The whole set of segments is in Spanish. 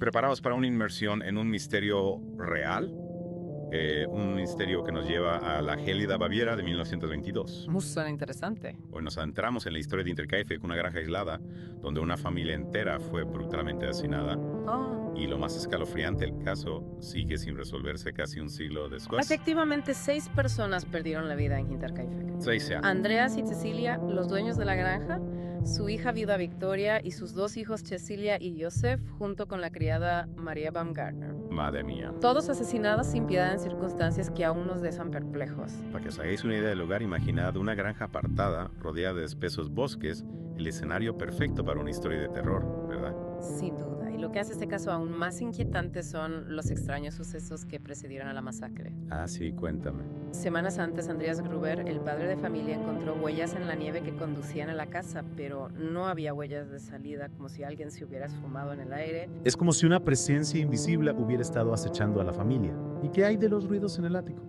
preparados para una inmersión en un misterio real, un misterio que nos lleva a la gélida Baviera de 1922. Suena interesante. Hoy nos adentramos en la historia de Interkaifeck, una granja aislada donde una familia entera fue brutalmente asesinada. Y lo más escalofriante, el caso sigue sin resolverse casi un siglo después. Efectivamente, 6 personas perdieron la vida en Hinterkaifeck. 6 ya. Andreas y Cecilia, los dueños de la granja, su hija viuda Victoria y sus 2 hijos Cecilia y Joseph, junto con la criada María Baumgartner. Madre mía. Todos asesinados sin piedad en circunstancias que aún nos dejan perplejos. Para que os hagáis una idea del lugar, imaginad una granja apartada, rodeada de espesos bosques, el escenario perfecto para una historia de terror, ¿verdad? Sin duda. Y lo que hace este caso aún más inquietante son los extraños sucesos que precedieron a la masacre. Ah, sí, cuéntame. Semanas antes, Andreas Gruber, el padre de familia, encontró huellas en la nieve que conducían a la casa, pero no había huellas de salida, como si alguien se hubiera esfumado en el aire. Es como si una presencia invisible hubiera estado acechando a la familia. ¿Y qué hay de los ruidos en el ático?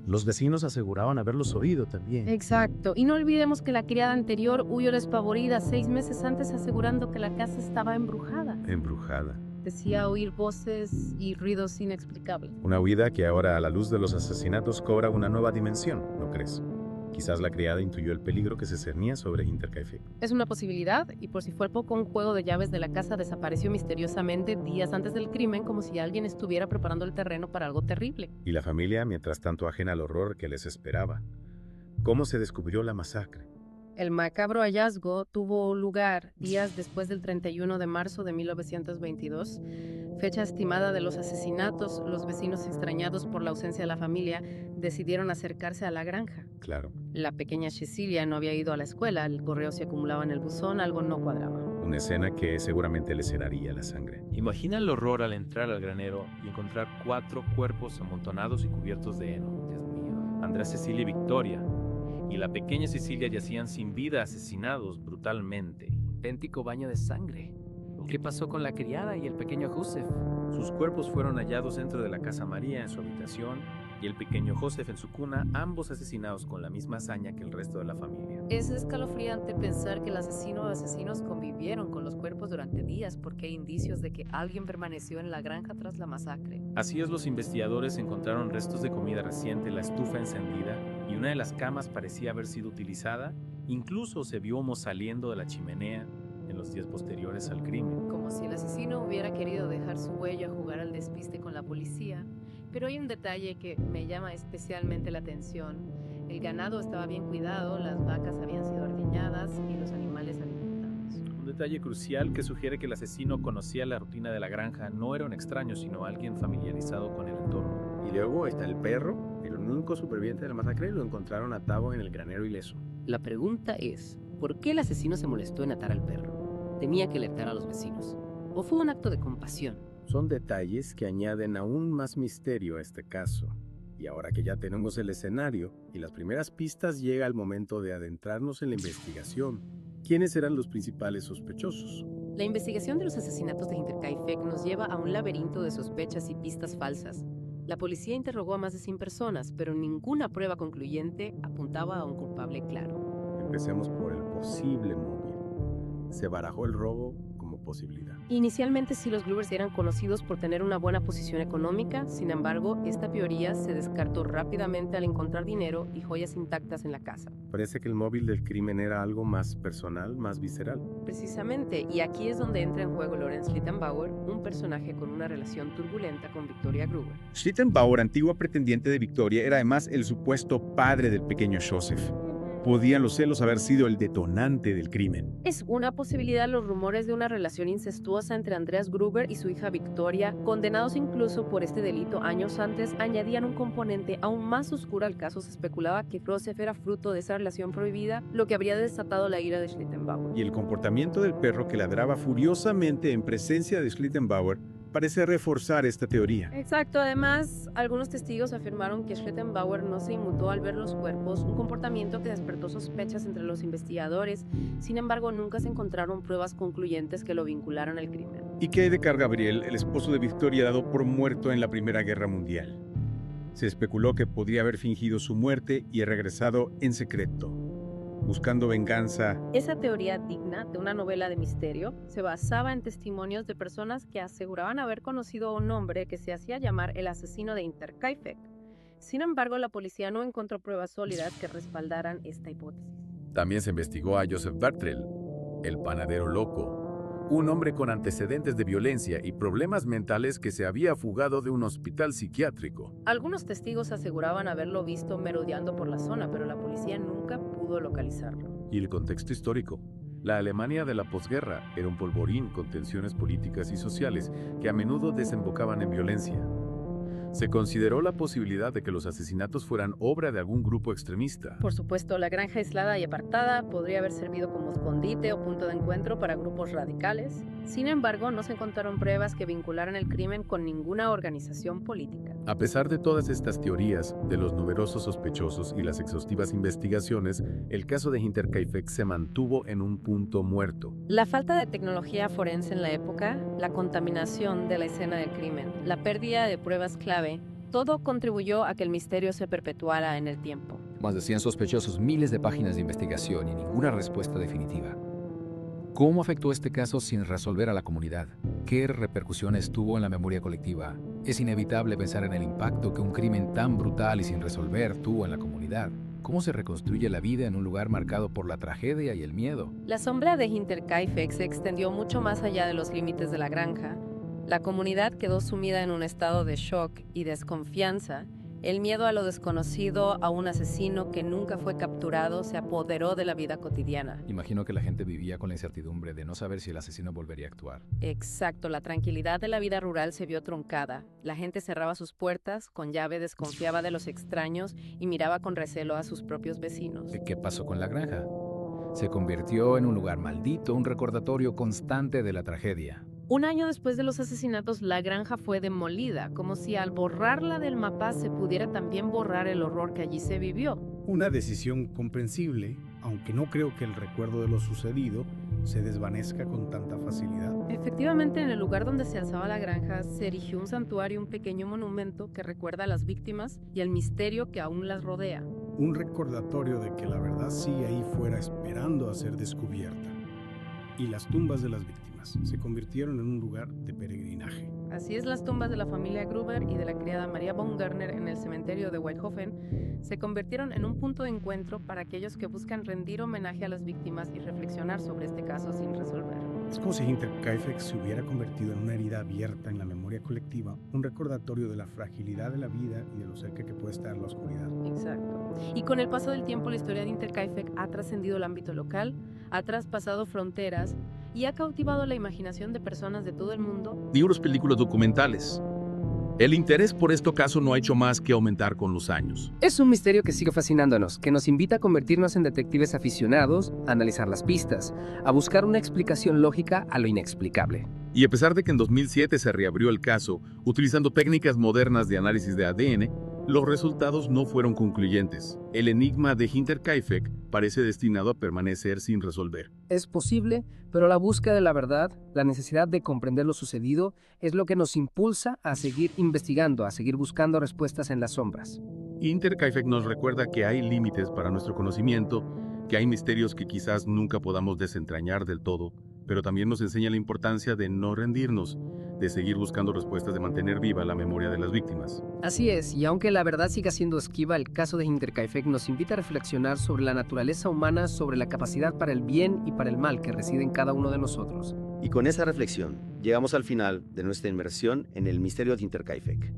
Los vecinos aseguraban haberlos oído también. Exacto. Y no olvidemos que la criada anterior huyó despavorida 6 meses antes asegurando que la casa estaba embrujada. Embrujada. Decía oír voces y ruidos inexplicables. Una huida que ahora, a la luz de los asesinatos, cobra una nueva dimensión, ¿no crees? Quizás la criada intuyó el peligro que se cernía sobre Hinterkaifeck. Es una posibilidad, y por si fuera poco, un juego de llaves de la casa desapareció misteriosamente días antes del crimen, como si alguien estuviera preparando el terreno para algo terrible. Y la familia, mientras tanto, ajena al horror que les esperaba. ¿Cómo se descubrió la masacre? El macabro hallazgo tuvo lugar días después del 31 de marzo de 1922, fecha estimada de los asesinatos. Los vecinos, extrañados por la ausencia de la familia, decidieron acercarse a la granja. Claro. La pequeña Cecilia no había ido a la escuela, el correo se acumulaba en el buzón, algo no cuadraba. Una escena que seguramente les helaría la sangre. Imagina el horror al entrar al granero y encontrar 4 cuerpos amontonados y cubiertos de heno. Dios mío. Andrés, Cecilia y Victoria. Y la pequeña Cecilia yacían sin vida, asesinados brutalmente. Auténtico baño de sangre. ¿Qué pasó con la criada y el pequeño Joseph? Sus cuerpos fueron hallados dentro de la casa María en su habitación y el pequeño Joseph en su cuna, ambos asesinados con la misma hazaña que el resto de la familia. Es escalofriante pensar que el asesino o asesinos convivieron con los cuerpos durante días porque hay indicios de que alguien permaneció en la granja tras la masacre. Así es, los investigadores encontraron restos de comida reciente, la estufa encendida y una de las camas parecía haber sido utilizada. Incluso se vio humo saliendo de la chimenea en los días posteriores al crimen. Como si el asesino hubiera querido dejar su huella, jugar al despiste con la policía. Pero hay un detalle que me llama especialmente la atención. El ganado estaba bien cuidado, las vacas habían sido ordeñadas y los animales alimentados. Un detalle crucial que sugiere que el asesino conocía la rutina de la granja. No era un extraño, sino alguien familiarizado con el entorno. Y luego está el perro, el único superviviente de la masacre, lo encontraron atado en el granero ileso. La pregunta es, ¿por qué el asesino se molestó en atar al perro? Tenía que alertar a los vecinos. ¿O fue un acto de compasión? Son detalles que añaden aún más misterio a este caso. Y ahora que ya tenemos el escenario y las primeras pistas, llega el momento de adentrarnos en la investigación. ¿Quiénes eran los principales sospechosos? La investigación de los asesinatos de Hinterkaifeck nos lleva a un laberinto de sospechas y pistas falsas. La policía interrogó a más de 100 personas, pero ninguna prueba concluyente apuntaba a un culpable claro. Empecemos por el posible móvil. Se barajó el robo como posibilidad. Inicialmente sí, los Grubers eran conocidos por tener una buena posición económica. Sin embargo, esta teoría se descartó rápidamente al encontrar dinero y joyas intactas en la casa. Parece que el móvil del crimen era algo más personal, más visceral. Precisamente, y aquí es donde entra en juego Lorenz Schlittenbauer, un personaje con una relación turbulenta con Victoria Gruber. Schlittenbauer, antigua pretendiente de Victoria, era además el supuesto padre del pequeño Joseph. ¿Podían los celos haber sido el detonante del crimen? Es una posibilidad los rumores de una relación incestuosa entre Andreas Gruber y su hija Victoria, condenados incluso por este delito años antes, añadían un componente aún más oscuro al caso. Se especulaba que Joseph era fruto de esa relación prohibida, lo que habría desatado la ira de Schlittenbauer. Y el comportamiento del perro que ladraba furiosamente en presencia de Schlittenbauer parece reforzar esta teoría. Exacto, además, algunos testigos afirmaron que Schlittenbauer no se inmutó al ver los cuerpos, un comportamiento que despertó sospechas entre los investigadores. Sin embargo, nunca se encontraron pruebas concluyentes que lo vincularan al crimen. ¿Y qué hay de Carl Gabriel, el esposo de Victoria, dado por muerto en la Primera Guerra Mundial? Se especuló que podría haber fingido su muerte y regresado en secreto. buscando venganza. Esa teoría digna de una novela de misterio se basaba en testimonios de personas que aseguraban haber conocido a un hombre que se hacía llamar el asesino de Hinterkaifeck. Sin embargo, la policía no encontró pruebas sólidas que respaldaran esta hipótesis. También se investigó a Joseph Bartrell, el panadero loco, un hombre con antecedentes de violencia y problemas mentales que se había fugado de un hospital psiquiátrico. Algunos testigos aseguraban haberlo visto merodeando por la zona, pero la policía nunca pudo localizarlo. Y el contexto histórico. La Alemania de la posguerra era un polvorín con tensiones políticas y sociales que a menudo desembocaban en violencia. Se consideró la posibilidad de que los asesinatos fueran obra de algún grupo extremista. Por supuesto, la granja aislada y apartada podría haber servido como escondite o punto de encuentro para grupos radicales. Sin embargo, no se encontraron pruebas que vincularan el crimen con ninguna organización política. A pesar de todas estas teorías, de los numerosos sospechosos y las exhaustivas investigaciones, el caso de Hinterkaifeck se mantuvo en un punto muerto. La falta de tecnología forense en la época, la contaminación de la escena del crimen, la pérdida de pruebas clave, todo contribuyó a que el misterio se perpetuara en el tiempo. Más de 100 sospechosos, miles de páginas de investigación y ninguna respuesta definitiva. ¿Cómo afectó este caso sin resolver a la comunidad? ¿Qué repercusiones tuvo en la memoria colectiva? Es inevitable pensar en el impacto que un crimen tan brutal y sin resolver tuvo en la comunidad. ¿Cómo se reconstruye la vida en un lugar marcado por la tragedia y el miedo? La sombra de Hinterkaifeck se extendió mucho más allá de los límites de la granja. La comunidad quedó sumida en un estado de shock y desconfianza. El miedo a lo desconocido, a un asesino que nunca fue capturado, se apoderó de la vida cotidiana. Imagino que la gente vivía con la incertidumbre de no saber si el asesino volvería a actuar. Exacto, la tranquilidad de la vida rural se vio truncada. La gente cerraba sus puertas, con llave desconfiaba de los extraños y miraba con recelo a sus propios vecinos. ¿Qué pasó con la granja? Se convirtió en un lugar maldito, un recordatorio constante de la tragedia. Un año después de los asesinatos, la granja fue demolida, como si al borrarla del mapa se pudiera también borrar el horror que allí se vivió. Una decisión comprensible, aunque no creo que el recuerdo de lo sucedido se desvanezca con tanta facilidad. Efectivamente, en el lugar donde se alzaba la granja se erigió un santuario, un pequeño monumento que recuerda a las víctimas y al misterio que aún las rodea. Un recordatorio de que la verdad sigue ahí fuera esperando a ser descubierta. Y las tumbas de las víctimas se convirtieron en un lugar de peregrinaje. Así es, las tumbas de la familia Gruber y de la criada María Baumgartner en el cementerio de Weidhofen se convirtieron en un punto de encuentro para aquellos que buscan rendir homenaje a las víctimas y reflexionar sobre este caso sin resolver. Es como si Hinterkaifeck se hubiera convertido en una herida abierta en la memoria colectiva, un recordatorio de la fragilidad de la vida y de lo cerca que puede estar la oscuridad. Exacto. Y con el paso del tiempo, la historia de Hinterkaifeck ha trascendido el ámbito local, ha traspasado fronteras y ha cautivado la imaginación de personas de todo el mundo. Libros, películas, documentales. El interés por este caso no ha hecho más que aumentar con los años. Es un misterio que sigue fascinándonos, que nos invita a convertirnos en detectives aficionados, a analizar las pistas, a buscar una explicación lógica a lo inexplicable. Y a pesar de que en 2007 se reabrió el caso, utilizando técnicas modernas de análisis de ADN, los resultados no fueron concluyentes. El enigma de Hinterkaifeck parece destinado a permanecer sin resolver. Es posible, pero la búsqueda de la verdad, la necesidad de comprender lo sucedido, es lo que nos impulsa a seguir investigando, a seguir buscando respuestas en las sombras. Hinterkaifeck nos recuerda que hay límites para nuestro conocimiento, que hay misterios que quizás nunca podamos desentrañar del todo, pero también nos enseña la importancia de no rendirnos, de seguir buscando respuestas, de mantener viva la memoria de las víctimas. Así es, y aunque la verdad siga siendo esquiva, el caso de Hinterkaifeck nos invita a reflexionar sobre la naturaleza humana, sobre la capacidad para el bien y para el mal que reside en cada uno de nosotros. Y con esa reflexión, llegamos al final de nuestra inmersión en el misterio de Hinterkaifeck.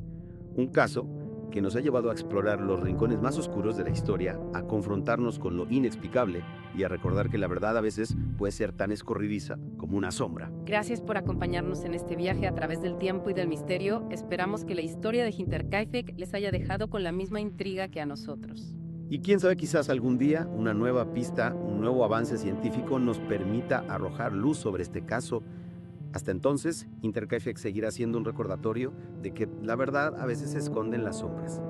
Un caso que nos ha llevado a explorar los rincones más oscuros de la historia, a confrontarnos con lo inexplicable y a recordar que la verdad a veces puede ser tan escorridiza como una sombra. Gracias por acompañarnos en este viaje a través del tiempo y del misterio. Esperamos que la historia de Hinterkaifeck les haya dejado con la misma intriga que a nosotros. Y quién sabe, quizás algún día una nueva pista, un nuevo avance científico nos permita arrojar luz sobre este caso. Hasta entonces, Hinterkaifeck seguirá siendo un recordatorio de que la verdad a veces se esconde en las sombras.